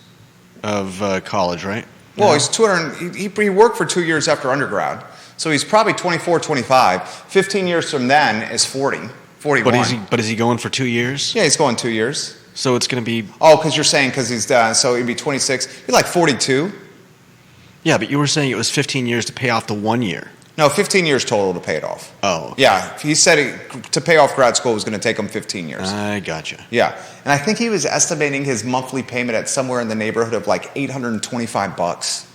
S2: of college, right?
S1: Well, he's 200. He worked for 2 years after undergrad, so he's probably 24, 25. 15 years from then is 40, 41.
S2: But is he going for 2 years?
S1: Yeah, he's going 2 years.
S2: So it's going to be...
S1: Oh, because you're saying because he's done, so he'd be 26. He'd be like 42.
S2: Yeah, but you were saying it was 15 years to pay off the 1 year.
S1: No, 15 years total to pay it off.
S2: Oh.
S1: Yeah, he said to pay off grad school was going to take him 15 years.
S2: I gotcha.
S1: Yeah, and I think he was estimating his monthly payment at somewhere in the neighborhood of like $825.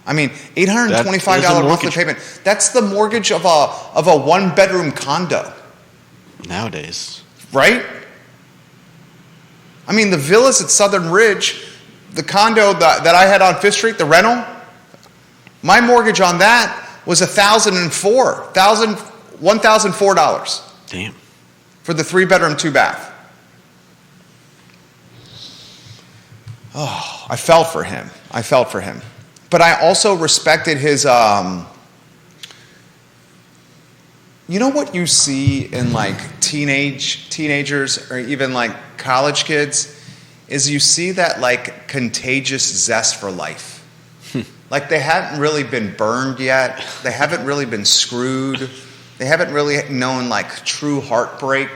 S1: I mean, $825 monthly payment. That's the mortgage of a one-bedroom condo.
S2: Nowadays.
S1: Right? I mean, the villas at Southern Ridge, the condo that I had on Fifth Street, the rental, my mortgage on that was $1,004.
S2: Damn.
S1: For the 3-bedroom, 2-bath. Oh, I felt for him. But I also respected his, you know what you see in like teenagers or even like college kids is you see that like contagious zest for life. Like they haven't really been burned yet. They haven't really been screwed. They haven't really known like true heartbreak.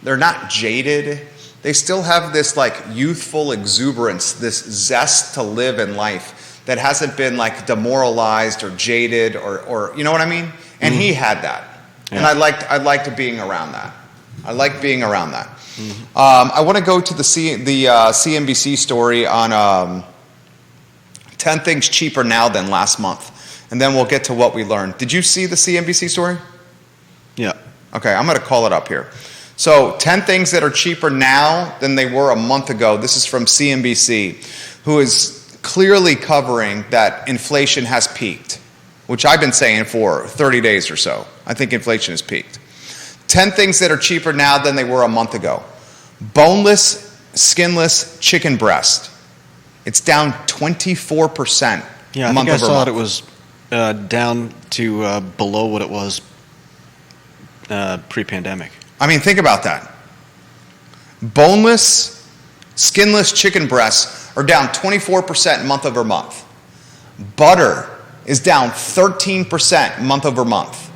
S1: They're not jaded. They still have this like youthful exuberance, this zest to live in life that hasn't been like demoralized or jaded or you know what I mean? And he had that. Yeah. And I liked being around that. I like being around that. I want to go to the CNBC story on 10 things cheaper now than last month. And then we'll get to what we learned. Did you see the CNBC story?
S2: Yeah.
S1: Okay, I'm going to call it up here. So 10 things that are cheaper now than they were a month ago. This is from CNBC, who is clearly covering that inflation has peaked, which I've been saying for 30 days or so. I think inflation has peaked. 10 things that are cheaper now than they were a month ago. Boneless, skinless chicken breast. It's down 24%.
S2: Yeah, I think I saw it was down to below what it was pre-pandemic.
S1: I mean, think about that. Boneless, skinless chicken breasts are down 24% month over month. Butter is down 13% month over month.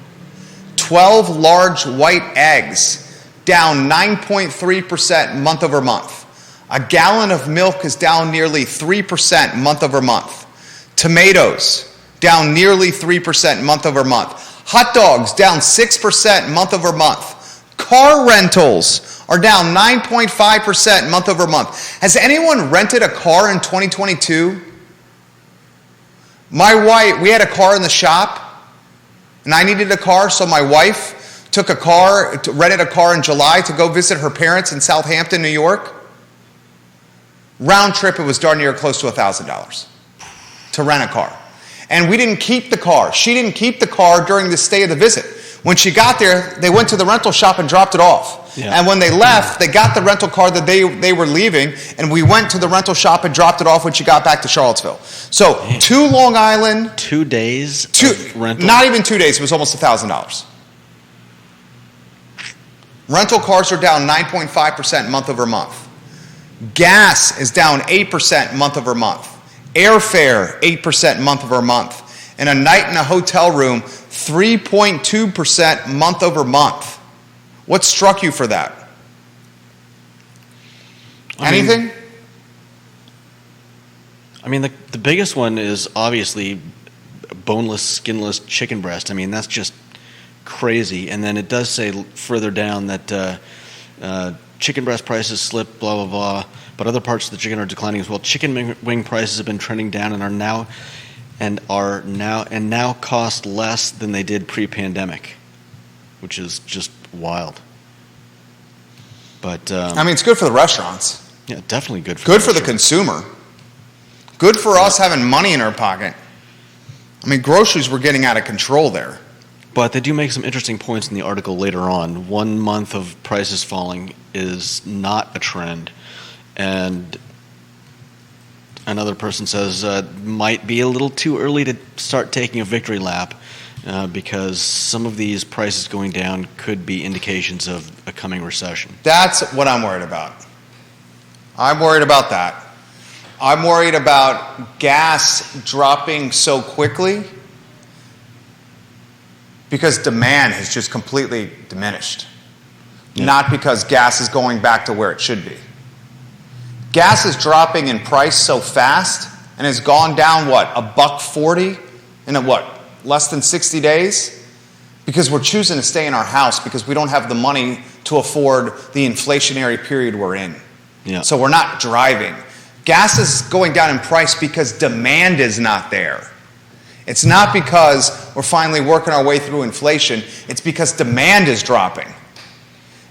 S1: 12 large white eggs down 9.3% month over month. A gallon of milk is down nearly 3% month over month. Tomatoes down nearly 3% month over month. Hot dogs down 6% month over month. Car rentals are down 9.5% month over month. Has anyone rented a car in 2022? My wife, we had a car in the shop, and I needed a car, so my wife rented a car in July to go visit her parents in Southampton, New York. Round trip, it was darn near close to $1,000 to rent a car. And we didn't keep the car. She didn't keep the car during the stay of the visit. When she got there, they went to the rental shop and dropped it off. Yeah. And when they left, they got the rental car that they were leaving, and we went to the rental shop and dropped it off when she got back to Charlottesville. So, to Long Island.
S2: 2 days of rental?
S1: Not even 2 days. It was almost $1,000. Rental cars are down 9.5% month over month. Gas is down 8% month over month. Airfare, 8% month over month. And a night in a hotel room, 3.2% month over month. What struck you for that? Anything?
S2: I mean, the biggest one is obviously boneless, skinless chicken breast. I mean, that's just crazy. And then it does say further down that chicken breast prices slipped, blah, blah, blah. But other parts of the chicken are declining as well. Chicken wing prices have been trending down and are now cost less than they did pre-pandemic, which is just wild. But I
S1: mean, it's good for the restaurants.
S2: Yeah, definitely good.
S1: For the consumer. Good for us having money in our pocket. I mean, groceries were getting out of control there.
S2: But they do make some interesting points in the article later on. 1 month of prices falling is not a trend. And another person says might be a little too early to start taking a victory lap because some of these prices going down could be indications of a coming recession.
S1: That's what I'm worried about. I'm worried about that. I'm worried about gas dropping so quickly because demand has just completely diminished. Yeah. Not because gas is going back to where it should be. Gas is dropping in price so fast and has gone down, what, $1.40 in less than 60 days? Because we're choosing to stay in our house because we don't have the money to afford the inflationary period we're in.
S2: Yeah.
S1: So we're not driving. Gas is going down in price because demand is not there. It's not because we're finally working our way through inflation. It's because demand is dropping.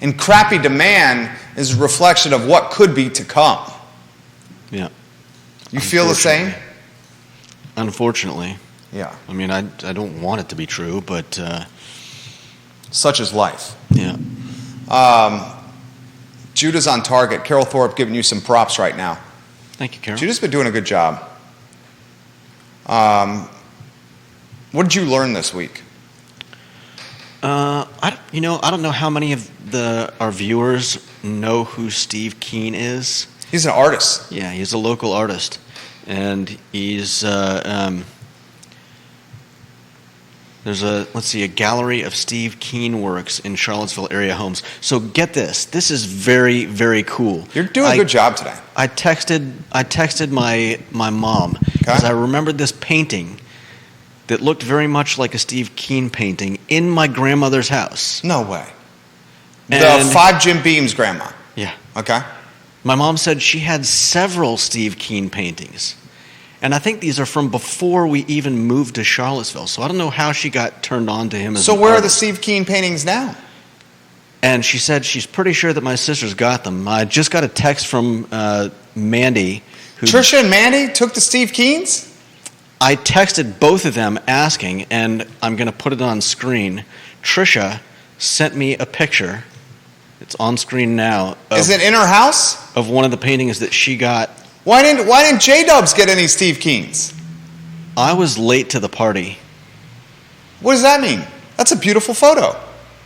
S1: And crappy demand is a reflection of what could be to come.
S2: Yeah.
S1: You feel the same?
S2: Unfortunately.
S1: Yeah.
S2: I mean, I don't want it to be true, but...
S1: such is life.
S2: Yeah.
S1: Judah's on target. Carol Thorpe giving you some props right now.
S2: Thank you, Carol.
S1: Judah's been doing a good job. What did you learn this week?
S2: I don't know how many of our viewers know who Steve Kane is.
S1: He's an artist.
S2: Yeah, he's a local artist, and he's there's a gallery of Steve Kane works in Charlottesville area homes. So get this. This is very, very cool.
S1: You're doing a good job today.
S2: I texted my mom because I remembered this painting that looked very much like a Steve Kane painting in my grandmother's house.
S1: No way. The 5 Jim Beam's grandma.
S2: Yeah.
S1: Okay.
S2: My mom said she had several Steve Kane paintings. And I think these are from before we even moved to Charlottesville. So I don't know how she got turned on to him as an
S1: So where
S2: artist.
S1: are the Steve Kane paintings now?
S2: And she said she's pretty sure that my sisters got them. I just got a text from Mandy.
S1: Trisha and Mandy took the Steve Kanes?
S2: I texted both of them asking, and I'm going to put it on screen. Trisha sent me a picture. It's on screen now.
S1: Is it in her house?
S2: Of one of the paintings that she got.
S1: Why didn't JDubs get any Steve Kanes?
S2: I was late to the party.
S1: What does that mean? That's a beautiful photo.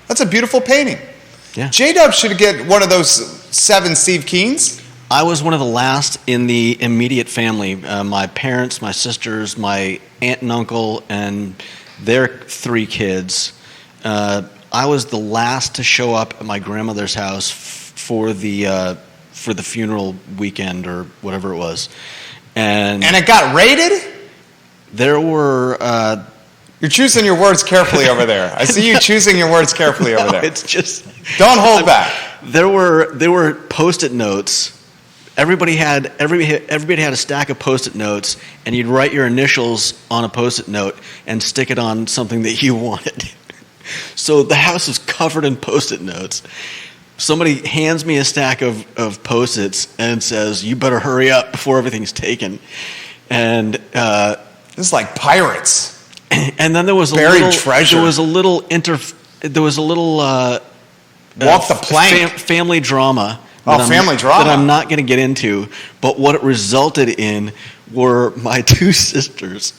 S1: That's a beautiful painting.
S2: Yeah.
S1: JDubs should get one of those 7 Steve Kanes.
S2: I was one of the last in the immediate family. My parents, my sisters, my aunt and uncle, and their 3 kids. I was the last to show up at my grandmother's house for the funeral weekend or whatever it was, and
S1: it got raided.
S2: There were.
S1: You're choosing your words carefully over there. I see you choosing your words carefully over there.
S2: It's just
S1: don't hold back.
S2: There were Post-it notes. Everybody had a stack of Post-it notes, and you'd write your initials on a Post-it note and stick it on something that you wanted. So the house was covered in Post-it notes. Somebody hands me a stack of Post-its and says, "You better hurry up before everything's taken." And
S1: this is like pirates.
S2: And then there was
S1: buried treasure.
S2: There was a little
S1: walk the plank
S2: family drama.
S1: Family drama
S2: that I'm not going to get into. But what it resulted in were my 2 sisters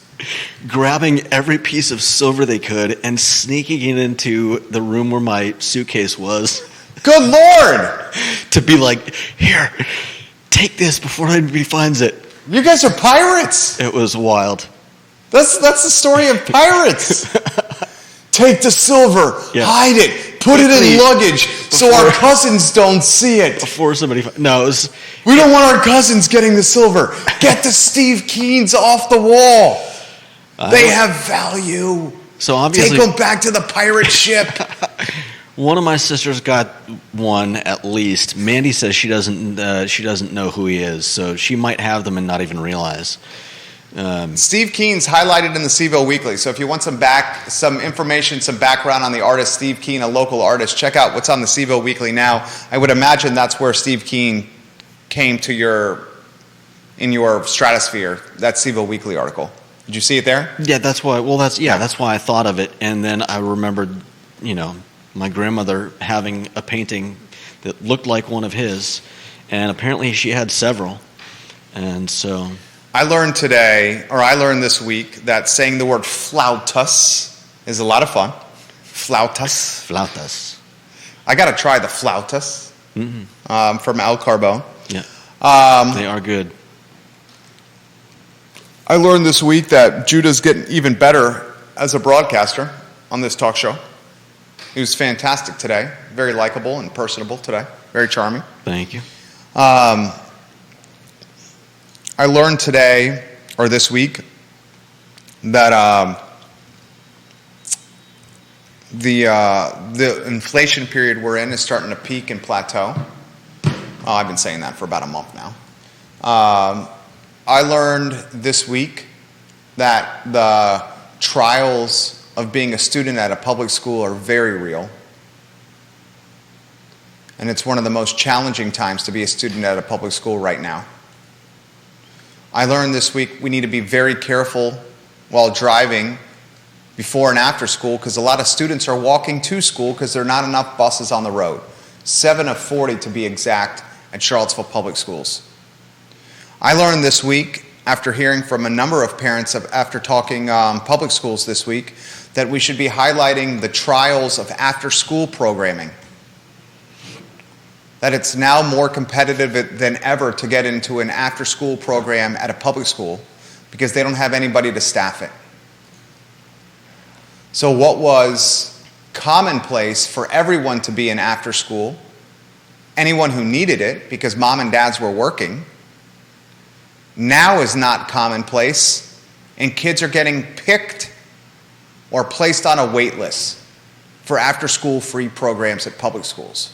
S2: grabbing every piece of silver they could and sneaking it into the room where my suitcase was.
S1: Good Lord!
S2: To be like, "Here, take this before anybody finds it."
S1: You guys are pirates.
S2: It was wild.
S1: That's the story of pirates. Take the silver, hide it, put it in luggage so our cousins don't see it.
S2: Before somebody... No,
S1: we don't want our cousins getting the silver. Get the Steve Kanes off the wall. They have value.
S2: So obviously...
S1: Take them back to the pirate ship.
S2: One of my sisters got one at least. Mandy says she doesn't know who he is, so she might have them and not even realize.
S1: Steve Kane's highlighted in the CVille Weekly. So if you want some information, some background on the artist Steve Kane, a local artist, check out what's on the CVille Weekly now. I would imagine that's where Steve Kane came to in your stratosphere. That CVille Weekly article. Did you see it there?
S2: Yeah, that's why. Well, that's why I thought of it, and then I remembered, my grandmother having a painting that looked like one of his, and apparently she had several, and so.
S1: I learned this week that saying the word flautas is a lot of fun.
S2: Flautas.
S1: I got to try the flautas from El Carbone.
S2: Yeah, they are good.
S1: I learned this week that Judah's getting even better as a broadcaster on this talk show. He was fantastic today. Very likable and personable today. Very charming.
S2: Thank you.
S1: I learned today, or this week, that the inflation period we're in is starting to peak and plateau. Oh, I've been saying that for about a month now. I learned this week that the trials of being a student at a public school are very real. And it's one of the most challenging times to be a student at a public school right now. I learned this week we need to be very careful while driving before and after school, because a lot of students are walking to school because there are not enough buses on the road. 7 of 40 to be exact at Charlottesville Public Schools. I learned this week, after hearing from a number of parents after talking public schools this week, that we should be highlighting the trials of after-school programming. That it's now more competitive than ever to get into an after-school program at a public school because they don't have anybody to staff it. So what was commonplace for everyone to be in after-school, anyone who needed it because mom and dads were working, now is not commonplace, and kids are getting picked or placed on a wait list for after-school free programs at public schools.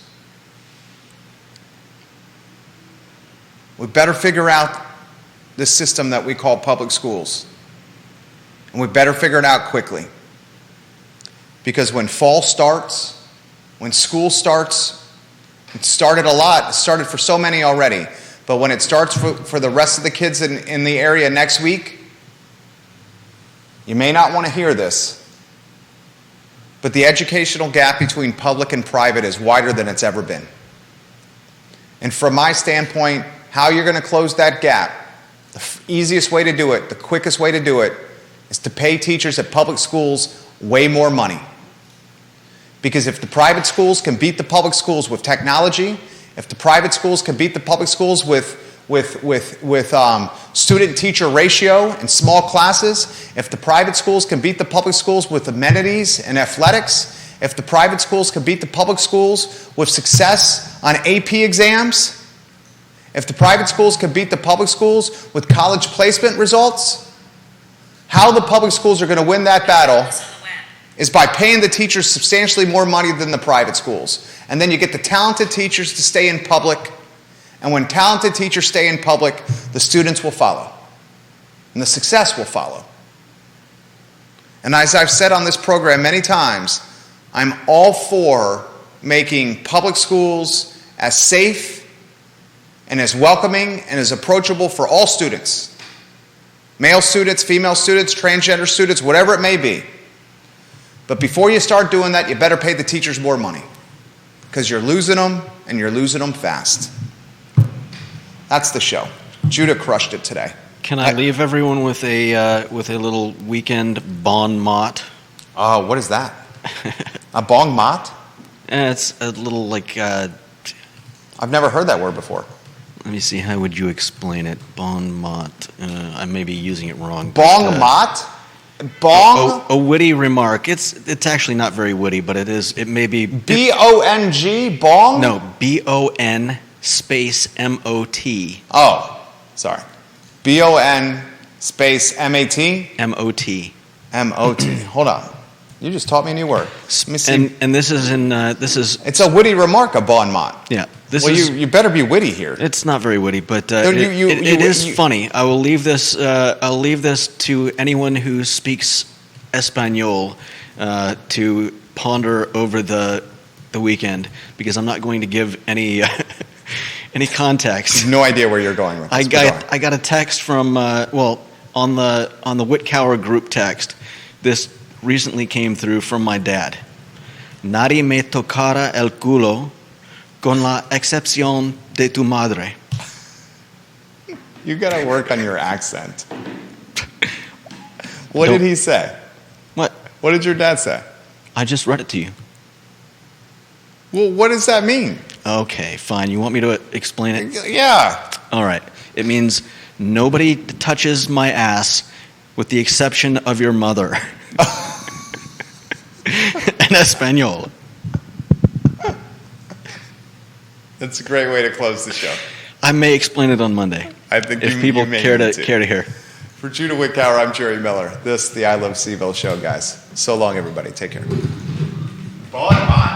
S1: We better figure out this system that we call public schools. And we better figure it out quickly. Because when fall starts, when school starts, it started a lot. It started for so many already. But when it starts for the rest of the kids in the area next week, you may not want to hear this, but the educational gap between public and private is wider than it's ever been. And from my standpoint, how you're going to close that gap, the easiest way to do it, the quickest way to do it, is to pay teachers at public schools way more money. Because if the private schools can beat the public schools with technology, if the private schools can beat the public schools with student-teacher ratio and small classes, if the private schools can beat the public schools with amenities and athletics, if the private schools can beat the public schools with success on AP exams, if the private schools can beat the public schools with college placement results, how the public schools are going to win that battle is by paying the teachers substantially more money than the private schools. And then you get the talented teachers to stay in public. And when talented teachers stay in public, the students will follow. And the success will follow. And as I've said on this program many times, I'm all for making public schools as safe and as welcoming and as approachable for all students. Male students, female students, transgender students, whatever it may be. But before you start doing that, you better pay the teachers more money. Because you're losing them, and you're losing them fast. That's the show. Judah crushed it today.
S2: Can I leave everyone with a little weekend Bong Mot?
S1: Oh, what is that? A Bong Mot?
S2: It's a little
S1: I've never heard that word before.
S2: Let me see. How would you explain it? Bong Mot. I may be using it wrong.
S1: Bong Mot? Bong?
S2: A witty remark. It's actually not very witty, but it is. It may be
S1: B-O-N-G? Bong?
S2: No, B-O-N space M-O-T.
S1: Oh, sorry. B-O-N space M-A-T?
S2: M-O-T.
S1: M-O-T. Hold on. You just taught me a new word. Let me see.
S2: And this is in It's
S1: a witty remark, a Bong Mot.
S2: Yeah.
S1: You better be witty here.
S2: It's not very witty, but it is funny. I will leave this. I'll leave this to anyone who speaks Espanol to ponder over the weekend, because I'm not going to give any any context.
S1: No idea where you're going with this.
S2: I got a text from on the Witkower group text. This recently came through from my dad. Nadie me tocara el culo con la excepción de tu madre.
S1: You got to work on your accent. What did he say?
S2: What?
S1: What did your dad say?
S2: I just read it to you.
S1: Well, what does that mean?
S2: Okay, fine. You want me to explain it?
S1: Yeah.
S2: All right. It means Nobody touches my ass with the exception of your mother. En Espanol.
S1: That's a great way to close the show.
S2: I may explain it on Monday.
S1: I think
S2: if
S1: you
S2: people
S1: may
S2: care
S1: need
S2: to hear.
S1: For Judah Witkower, I'm Jerry Miller. This, the I Love CVille Show, guys. So long, everybody. Take care. Bye.